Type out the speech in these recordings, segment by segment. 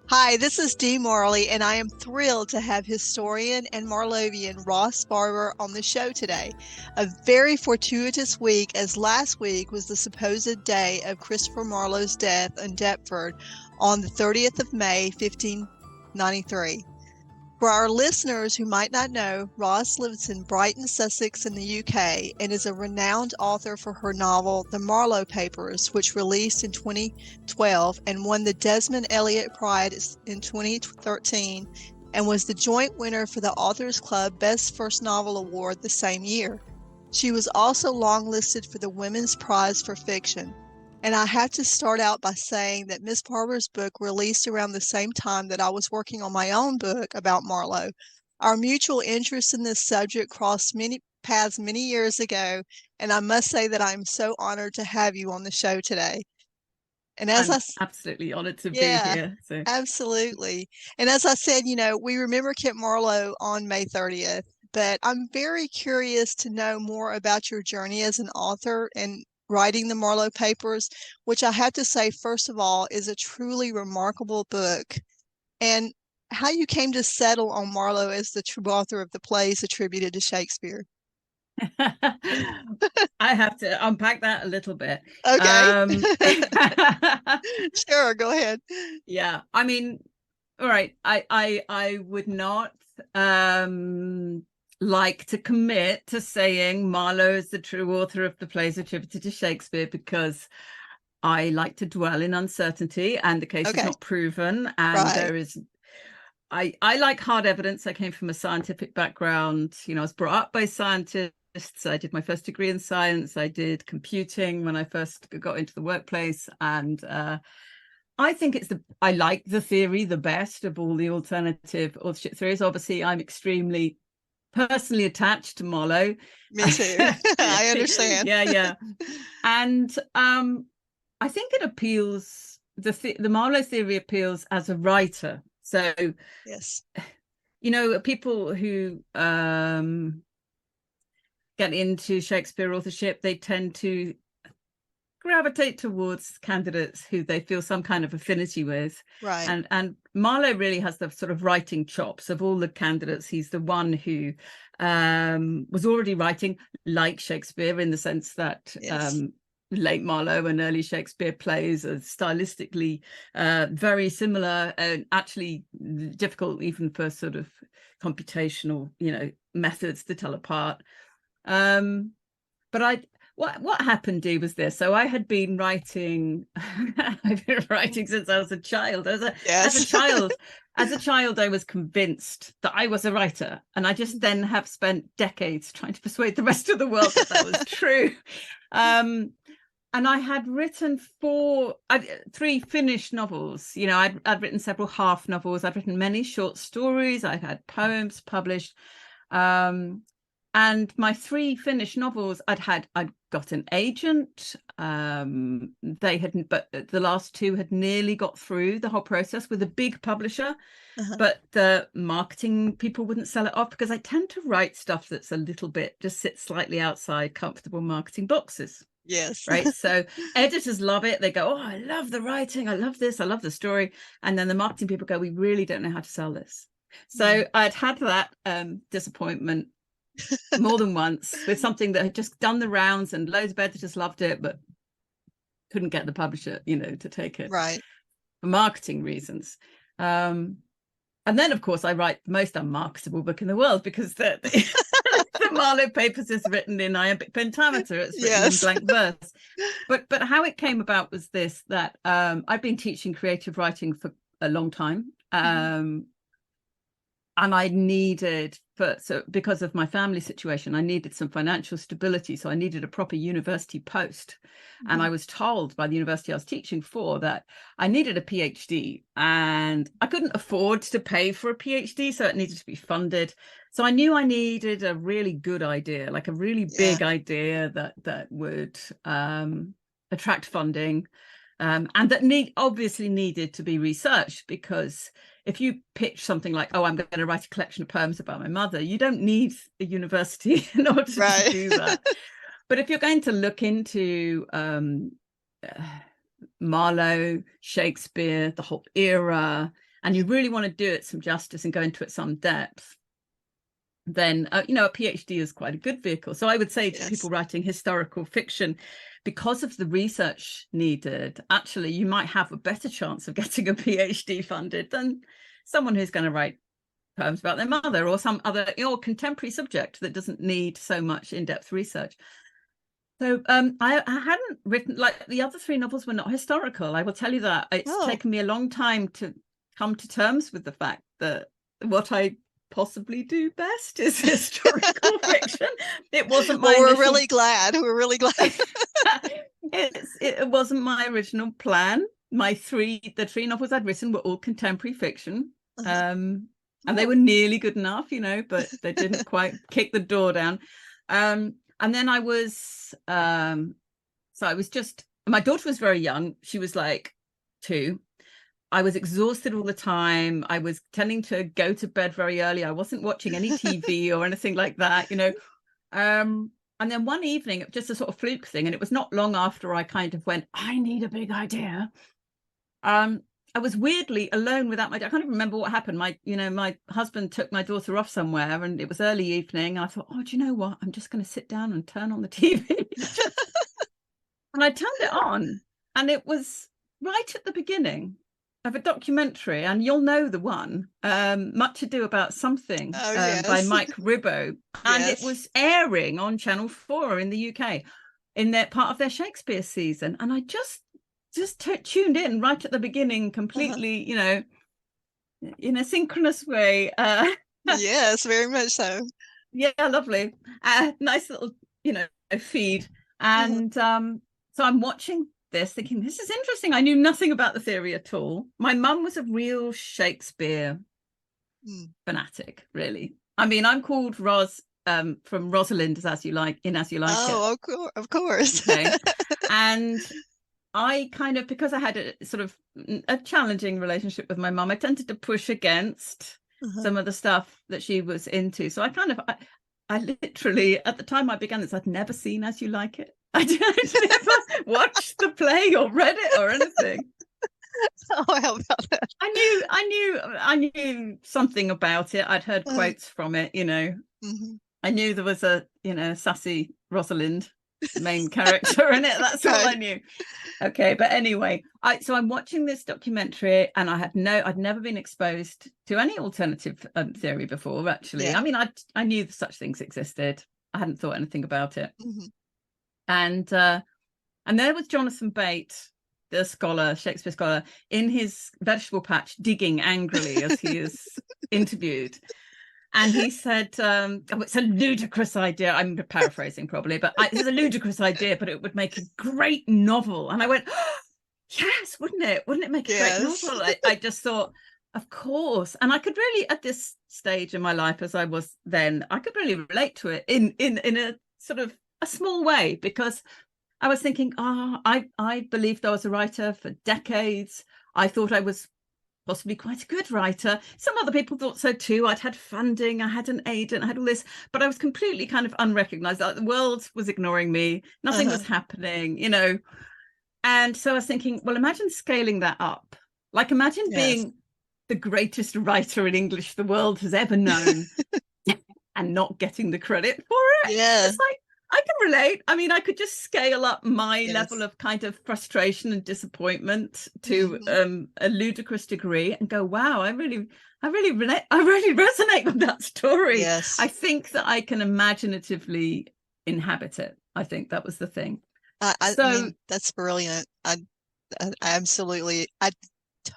Hi, this is Dee Marley, and I am thrilled to have historian and Marlovian Ros Barber on the show today. A very fortuitous week, as last week was the supposed day of Christopher Marlowe's death in Deptford on the 30th of May, 1593. For our listeners who might not know, Ros lives in Brighton, Sussex in the UK and is a renowned author for her novel The Marlowe Papers, which released in 2012 and won the Desmond Elliott Prize in 2013 and was the joint winner for the Authors Club Best First Novel Award the same year. She was also longlisted for the Women's Prize for Fiction. And I have to start out by saying that Miss Barber's book released around the same time that I was working on my own book about Marlowe. Our mutual interest in this subject crossed many paths many years ago, and I must say that I am so honored to have you on the show today. And as I'm absolutely honored to be yeah, here. So absolutely. And as I said, we remember Kent Marlowe on May 30th, but I'm very curious to know more about your journey as an author and writing the Marlowe Papers, which I have to say, first of all, is a truly remarkable book, and how you came to settle on Marlowe as the true author of the plays attributed to Shakespeare. I have to unpack that a little bit. Okay. Um, Sure, go ahead. yeah, I mean, all right. I would not like to commit to saying Marlowe is the true author of the plays attributed to Shakespeare because I like to dwell in uncertainty and the case is Okay, not proven and right. there is I like hard evidence. I came from a scientific background. I was brought up by scientists. I did my first degree in science. I did computing when I first got into the workplace. And I think I like the theory the best of all the alternative authorship theories. Obviously, I'm extremely personally attached to Marlowe. Me too. I understand. Yeah, yeah. And I think it appeals, the Marlowe theory appeals as a writer. So, Yes. people who get into Shakespeare authorship, they tend to gravitate towards candidates who they feel some kind of affinity with. Right. And Marlowe really has the sort of writing chops of all the candidates. He's the one who was already writing like Shakespeare in the sense that Yes. late Marlowe and early Shakespeare plays are stylistically very similar and actually difficult even for sort of computational, methods to tell apart. But what happened, Dee, was this. So I had been writing, I've been writing since I was a child. As a Yes. child, I was convinced that I was a writer. And I just then have spent decades trying to persuade the rest of the world that was true. And I had written three Finnish novels. I'd written several half novels. I'd written many short stories. I'd had poems published. And my three Finnish novels, I'd got an agent. But the last two had nearly got through the whole process with a big publisher. Uh-huh. But the marketing people wouldn't sell it off because I tend to write stuff that's a little bit, just sits slightly outside comfortable marketing boxes. Yes. Right. So editors love it. They go, oh, I love the writing. I love this. I love the story. And then the marketing people go, we really don't know how to sell this. So I'd had that disappointment more than once with something that had just done the rounds and loads of editors loved it, but couldn't get the publisher, to take it Right. for marketing reasons. And then, of course, I write the most unmarketable book in the world because the Marlowe Papers is written in iambic pentameter. It's written in blank verse. But how it came about was this, that I've been teaching creative writing for a long time. And I needed, because of my family situation, I needed some financial stability. So I needed a proper university post. And I was told by the university I was teaching for that I needed a PhD and I couldn't afford to pay for a PhD. So it needed to be funded. So I knew I needed a really good idea, like a really big idea that would attract funding. And that obviously needed to be researched, because if you pitch something like, oh, I'm going to write a collection of poems about my mother, you don't need a university in order to do that. But if you're going to look into Marlowe, Shakespeare, the whole era, and you really want to do it some justice and go into it some depth, then a PhD is quite a good vehicle. So I would say to people writing historical fiction, because of the research needed, actually you might have a better chance of getting a PhD funded than someone who's going to write poems about their mother or some other contemporary subject that doesn't need so much in-depth research. So I hadn't written, like, the other 3 novels were not historical. I will tell you that. It's taken me a long time to come to terms with the fact that what I possibly do best is historical fiction. It wasn't my we're really glad. It wasn't my original plan. The 3 novels I'd written were all contemporary fiction. And they were nearly good enough, but they didn't quite kick the door down. And then I was my daughter was very young. She was like 2. I was exhausted all the time. I was tending to go to bed very early. I wasn't watching any TV or anything like that, And then one evening, just a sort of fluke thing, and it was not long after I kind of went, I need a big idea. I was weirdly alone without I can't even remember what happened. My husband took my daughter off somewhere, and it was early evening. I thought, do you know what? I'm just going to sit down and turn on the TV. And I turned it on, and it was right at the beginning of a documentary, and you'll know the one, Much Ado About Something, by Mike Ribbo. And it was airing on Channel 4 in the UK in their part of their Shakespeare season. And I just tuned in right at the beginning, completely, in a synchronous way. Yes, very much so. Yeah, lovely. Nice little, feed. And so I'm watching this thinking, this is interesting. I knew nothing about the theory at all. My mum was a real Shakespeare fanatic, really. I mean, I'm called Ros from Rosalind As You Like It. Oh, of course. Okay. And I kind of, because I had a sort of a challenging relationship with my mum, I tended to push against some of the stuff that she was into. So I literally, at the time I began this, I'd never seen As You Like It. I'd never watched the play or read it or anything. Oh, how about that? I knew something about it. I'd heard quotes from it, I knew there was a, sassy Rosalind main character in it. That's all I knew. Okay, but anyway, so I'm watching this documentary, and I'd never been exposed to any alternative theory before, actually. I mean, I knew such things existed. I hadn't thought anything about it. And there was Jonathan Bate, the scholar, Shakespeare scholar, in his vegetable patch, digging angrily as he is interviewed. And he said, it's a ludicrous idea. I'm paraphrasing probably, but it's a ludicrous idea, but it would make a great novel. And I went, yes, wouldn't it? Wouldn't it make a great novel? I just thought, of course. And I could really, at this stage in my life, as I was then, I could really relate to it in a sort of a small way, because I was thinking, I believed I was a writer for decades. I thought I was possibly quite a good writer. Some other people thought so too. I'd had funding, I had an agent, I had all this, but I was completely kind of unrecognized. The world was ignoring me. Nothing was happening, And so I was thinking, well, imagine scaling that up. Like, imagine being the greatest writer in English the world has ever known and not getting the credit for it. Yeah. It's like, I can relate. I mean, I could just scale up my level of kind of frustration and disappointment to a ludicrous degree and go, wow, I really resonate with that story. Yes. I think that I can imaginatively inhabit it. I think that was the thing. I mean, that's brilliant. I absolutely, I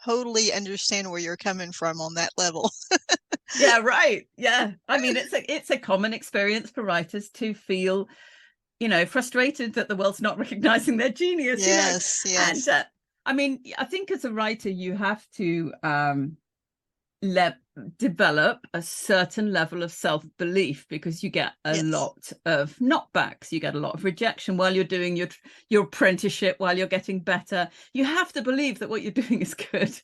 totally understand where you're coming from on that level. Yeah, right. Yeah. I mean, it's a common experience for writers to feel, frustrated that the world's not recognizing their genius. Yes. And I mean, I think as a writer, you have to develop a certain level of self-belief, because you get a lot of knockbacks, you get a lot of rejection while you're doing your apprenticeship, while you're getting better. You have to believe that what you're doing is good.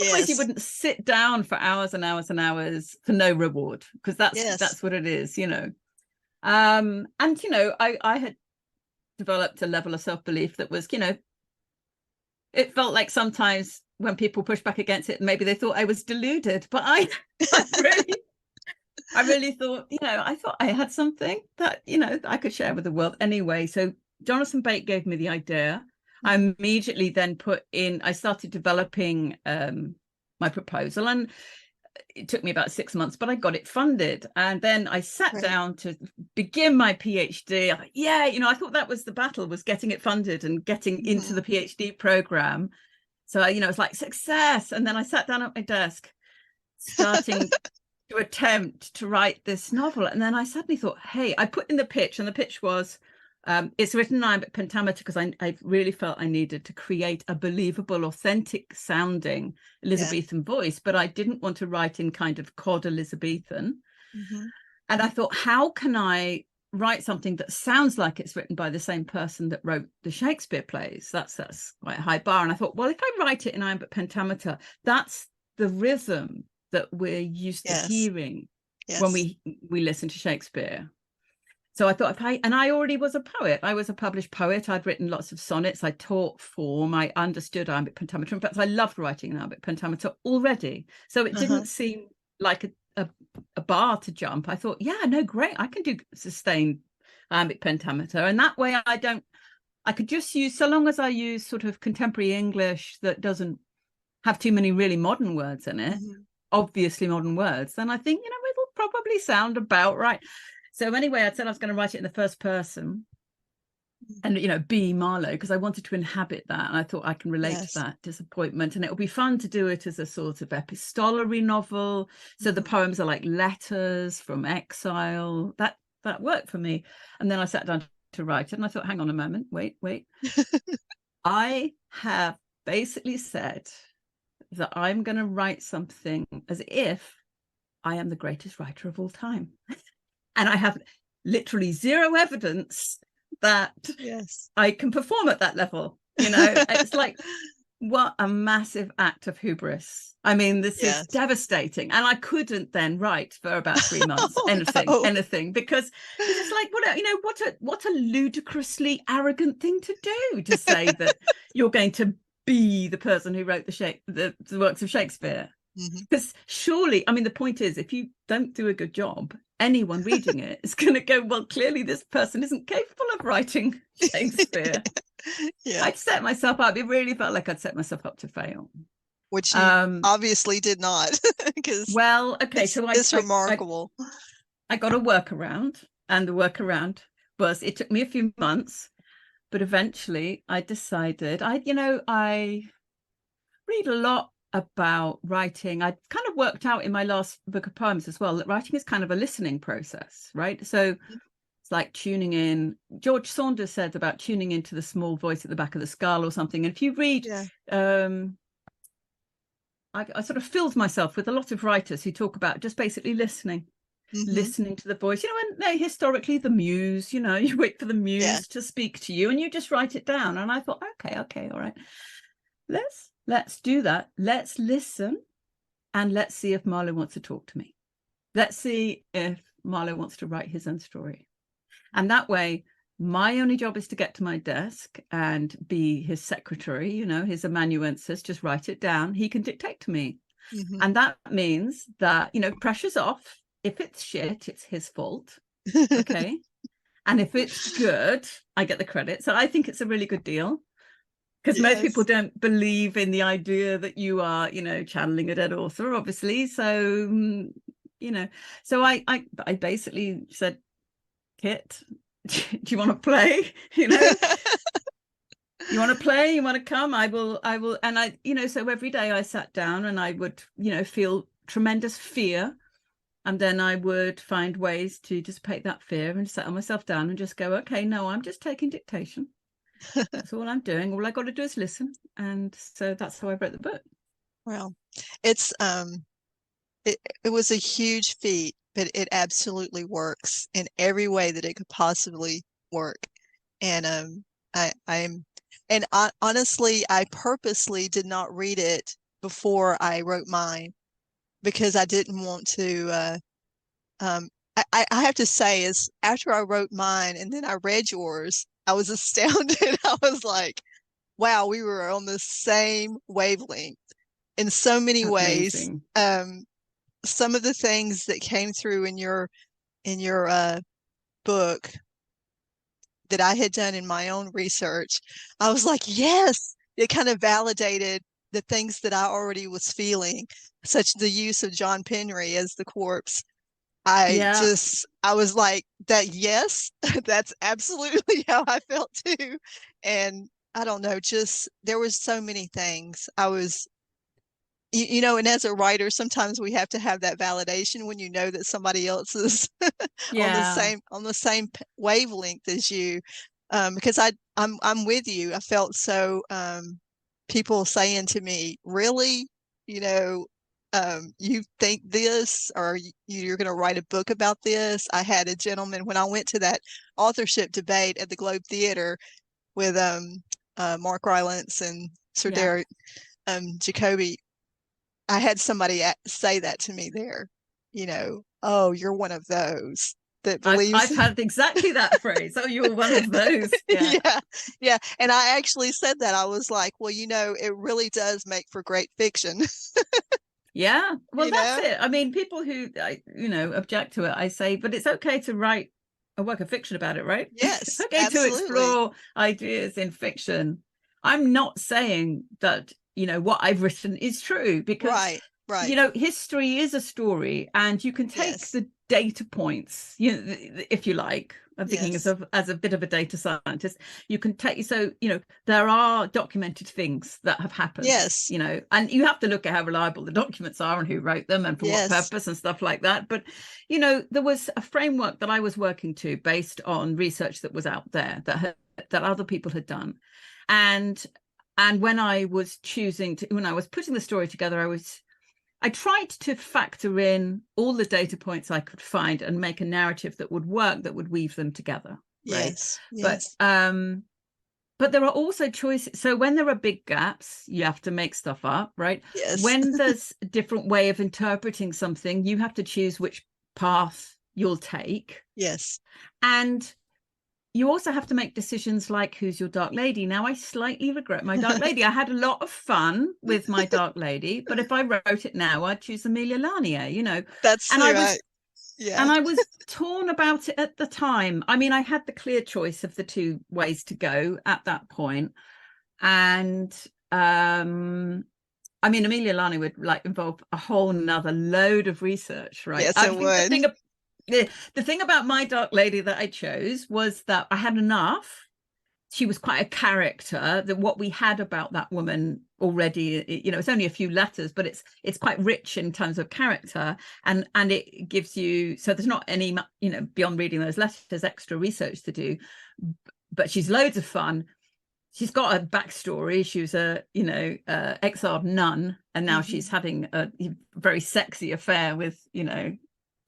Otherwise you wouldn't sit down for hours and hours and hours for no reward, because that's what it is, and I had developed a level of self-belief that was, it felt like sometimes when people push back against it, maybe they thought I was deluded, but I really, I really thought, I thought I had something that, I could share with the world anyway. So Jonathan Bate gave me the idea. I immediately then I started developing my proposal, and it took me about 6 months, but I got it funded. And then I sat down to begin my PhD. I thought that was the battle, was getting it funded and getting into the PhD program. So, it's like success. And then I sat down at my desk, starting to attempt to write this novel. And then I suddenly thought, hey, I put in the pitch, and the pitch was, it's written in iambic pentameter because I really felt I needed to create a believable, authentic sounding Elizabethan voice, but I didn't want to write in kind of cod Elizabethan. And I thought, how can I write something that sounds like it's written by the same person that wrote the Shakespeare plays? That's quite a high bar. And I thought, well, if I write it in iambic pentameter, that's the rhythm that we're used to hearing when we listen to Shakespeare. So I thought, and I already was a poet. I was a published poet. I'd written lots of sonnets. I taught form. I understood iambic pentameter. In fact, I loved writing in iambic pentameter already. So it didn't seem like a bar to jump. I thought, yeah, no, great. I can do sustained iambic pentameter. And that way I could just use, so long as I use sort of contemporary English that doesn't have too many really modern words in it, obviously modern words, then I think, it'll probably sound about right. So anyway, I said I was going to write it in the first person and, be Marlowe, because I wanted to inhabit that. And I thought I can relate to that disappointment. And it would be fun to do it as a sort of epistolary novel. So the poems are like letters from exile. That worked for me. And then I sat down to write it. And I thought, hang on a moment, wait. I have basically said that I'm going to write something as if I am the greatest writer of all time. And I have literally zero evidence that I can perform at that level. It's like, what a massive act of hubris. I mean, this is devastating. And I couldn't then write for about 3 months, anything, because it's like, what a ludicrously arrogant thing to do, to say that you're going to be the person who wrote the works of Shakespeare. Because surely, I mean, the point is, if you don't do a good job, anyone reading it is going to go, well, clearly this person isn't capable of writing Shakespeare. I'd set myself up. It really felt like I'd set myself up to fail. Which you obviously did not. So it's remarkable. I got a workaround, and the workaround was, it took me a few months, but eventually I decided, I read a lot about writing. I kind of worked out in my last book of poems as well that writing is kind of a listening process, right? So it's like tuning in. George Saunders said about tuning into the small voice at the back of the skull or something. And if you read, I sort of filled myself with a lot of writers who talk about just basically listening to the voice. And historically the muse, you wait for the muse to speak to you and you just write it down. And I thought, okay, all right, let's do that. Let's listen, and let's see if Marlowe wants to talk to me. Let's see if Marlowe wants to write his own story. And that way, my only job is to get to my desk and be his secretary, his amanuensis, just write it down. He can dictate to me. And that means that, pressure's off. If it's shit, it's his fault. Okay. And if it's good, I get the credit. So I think it's a really good deal. Because most people don't believe in the idea that you are, channeling a dead author, obviously. So, so I basically said, Kit, do you want to play? You want to play? You want to come? I will. And so every day I sat down and I would, feel tremendous fear. And then I would find ways to dissipate that fear and settle myself down and just go, okay, no, I'm just taking dictation. That's all I'm doing. All I got to do is listen. And so that's how I wrote the book. Well, it's it was a huge feat, but it absolutely works in every way that it could possibly work. And honestly, I purposely did not read it before I wrote mine, because I didn't want to I have to say, is after I wrote mine and then I read yours, I was astounded. I was like, wow, we were on the same wavelength in so many ways. Amazing. Some of the things that came through in your book that I had done in my own research, I was like, yes, it kind of validated the things that I already was feeling, such the use of John Penry as the corpse. Yeah. I was like, that, yes, that's absolutely how I felt too. And I don't know, just there was so many things. You know, and as a writer, sometimes we have to have that validation when you know that somebody else is Yeah. on the same wavelength as you. Because I'm with you. I felt so people saying to me, really, you know, you think this, or you're going to write a book about this. I had a gentleman when I went to that authorship debate at the Globe Theater with Mark Rylance and Sir Yeah. Derek Jacobi. I had somebody say that to me there, you know, oh, you're one of those that believes. I've had exactly that phrase. Oh, you're one of those. Yeah. Yeah, yeah. And I actually said that. I was like, well, you know, it really does make for great fiction. Yeah. Well, You that's know? it. I mean, people who, object to it, I say, but it's okay to write a work of fiction about it, right? It's Yes, okay to absolutely. explore ideas in fiction. I'm not saying that, what I've written is true, because Right, right. history is a story, and you can take Yes, the data points, if you like. I'm thinking yes, as a bit of a data scientist. You can take, so, there are documented things that have happened, yes, and you have to look at how reliable the documents are and who wrote them and for what yes, purpose and stuff like that. But, there was a framework that I was working to based on research that was out there that other people had done. And when I was when I was putting the story together, I tried to factor in all the data points I could find and make a narrative that would work, that would weave them together, right? yes, But yes, there are also choices. So when there are big gaps, you have to make stuff up, right? yes, When there's a different way of interpreting something, you have to choose which path you'll take. yes. And you also have to make decisions like, who's your dark lady? Now, I slightly regret my dark lady. I had a lot of fun with my dark lady, but if I wrote it now, I'd choose Amelia Lanier, That's and the right. Yeah. I was torn about it at the time. I mean, I had the clear choice of the two ways to go at that point. And I mean, Amelia Lanier would involve a whole nother load of research, right? Yes, I it think would. the thing about my dark lady that I chose was that I had enough. She was quite a character, that what we had about that woman already, it's only a few letters, but it's quite rich in terms of character, and it gives you, so there's not any, beyond reading those letters, extra research to do. But she's loads of fun. She's got a backstory. She was exiled nun, and now she's having a very sexy affair with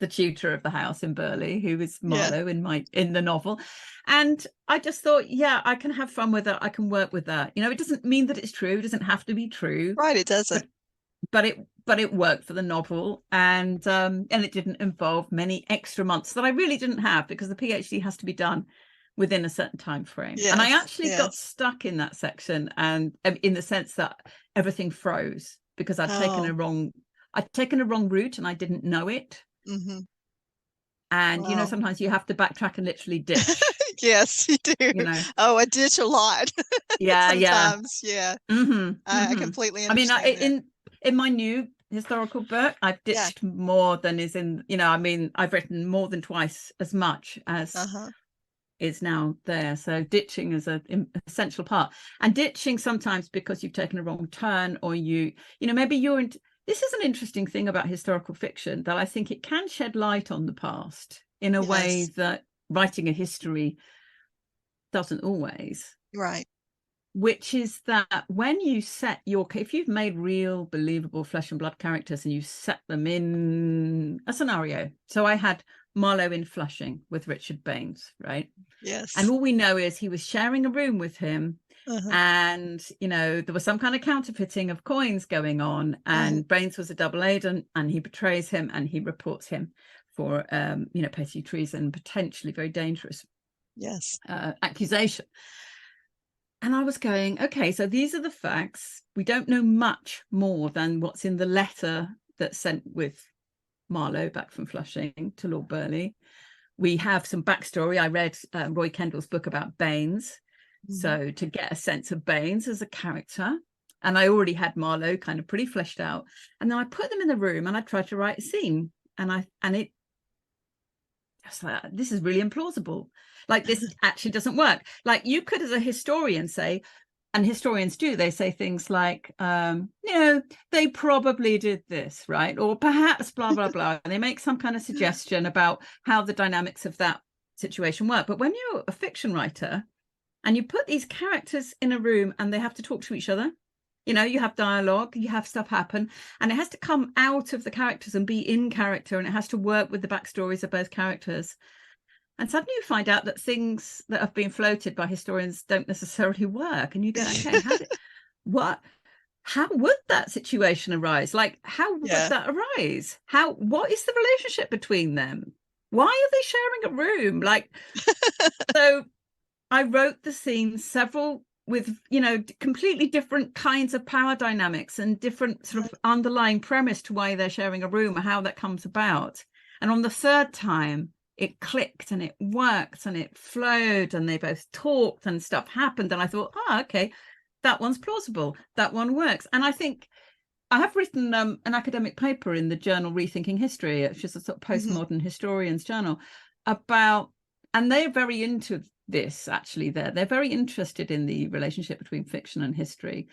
the tutor of the house in Burley, who is Yeah. Marlowe in the novel. And I just thought, yeah, I can have fun with that. I can work with that. It doesn't mean that it's true. It doesn't have to be true. Right, it doesn't. But it worked for the novel, and it didn't involve many extra months that I really didn't have, because the PhD has to be done within a certain time frame. And I Yes, actually got yes. stuck in that section, and in the sense that everything froze because I'd taken Oh, a wrong route and I didn't know it. mm-hmm. And Wow. sometimes you have to backtrack and literally ditch. Yes, you do. you know Oh, I ditch a lot yeah. sometimes. Yeah, I Mm-hmm. completely I mean, understand that. in my new historical book, I've Yeah. ditched more than is in, I mean, I've written more than twice as much as Uh-huh. is now there. So ditching is an essential part. And ditching sometimes because you've taken a wrong turn, or maybe you're in. This is an interesting thing about historical fiction, that I think it can shed light on the past in a way Yes. that writing a history doesn't always. Right. Which is that when you if you've made real believable flesh and blood characters and you set them in a scenario. So I had Marlowe in Flushing with Richard Baines, right? And Yes. all we know is he was sharing a room with him, Uh-huh. and there was some kind of counterfeiting of coins going on, Uh-huh. and Baines was a double agent, and he betrays him, and he reports him for petty treason, potentially very dangerous Yes. accusation. And I was going, okay, so these are the facts. We don't know much more than what's in the letter that's sent with Marlowe back from Flushing to Lord Burleigh. We have some backstory. I read Roy Kendall's book about Baines. So to get a sense of Baines as a character, and I already had Marlowe kind of pretty fleshed out. And then I put them in the room and I tried to write a scene. And I was like, this is really implausible. Like, this actually doesn't work. Like, you could, as a historian, say, and historians do, they say things like, they probably did this, right? Or perhaps blah, blah, blah. And they make some kind of suggestion about how the dynamics of that situation work. But when you're a fiction writer and you put these characters in a room and they have to talk to each other, you have dialogue, you have stuff happen, and it has to come out of the characters and be in character, and it has to work with the backstories of both characters. And suddenly you find out that things that have been floated by historians don't necessarily work. And you go, okay, how would that situation arise? Like, how would that arise? What is the relationship between them? Why are they sharing a room? Like, so I wrote the scene several with, completely different kinds of power dynamics and different sort of underlying premise to why they're sharing a room or how that comes about. And on the third time, it clicked and it worked and it flowed and they both talked and stuff happened. And I thought, okay, that one's plausible. That one works. And I think I have written an academic paper in the journal Rethinking History, which is a sort of postmodern historians journal, about, and they're very into this, actually. They're very interested in the relationship between fiction and history.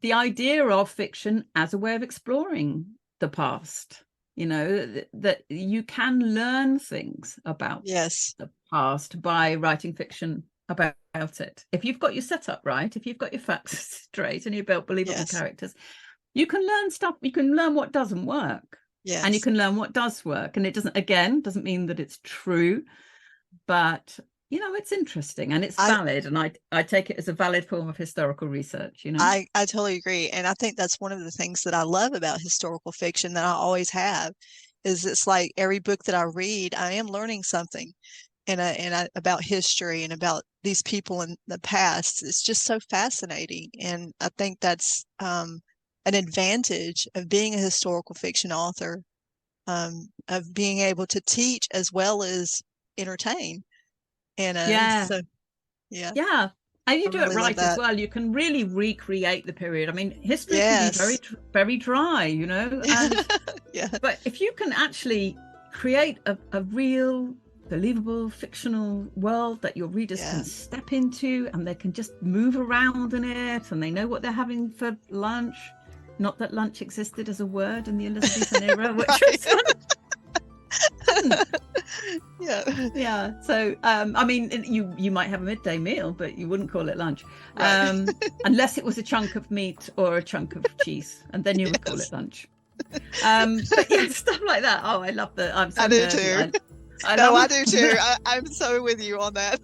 The idea of fiction as a way of exploring the past, that you can learn things about the past by writing fiction about it. If you've got your setup right, if you've got your facts straight and you've built believable characters, you can learn stuff. You can learn what doesn't work, and you can learn what does work. And it doesn't mean that it's true, but it's interesting and it's valid, and I take it as a valid form of historical research. I totally agree, and I think that's one of the things that I love about historical fiction that I always have, is it's like every book that I read, I am learning something, and about history and about these people in the past. It's just so fascinating, and I think that's an advantage of being a historical fiction author, of being able to teach as well as entertain. And and you do it right as well. You can really recreate the period. I mean, history can be very, very dry, and but if you can actually create a real, believable, fictional world that your readers can step into, and they can just move around in it, and they know what they're having for lunch. Not that lunch existed as a word in the Elizabethan era, which was so I mean, you might have a midday meal, but you wouldn't call it lunch, unless it was a chunk of meat or a chunk of cheese, and then you would call it lunch. But stuff like that. I love that. I'm so I do too. I do too. I'm so with you on that.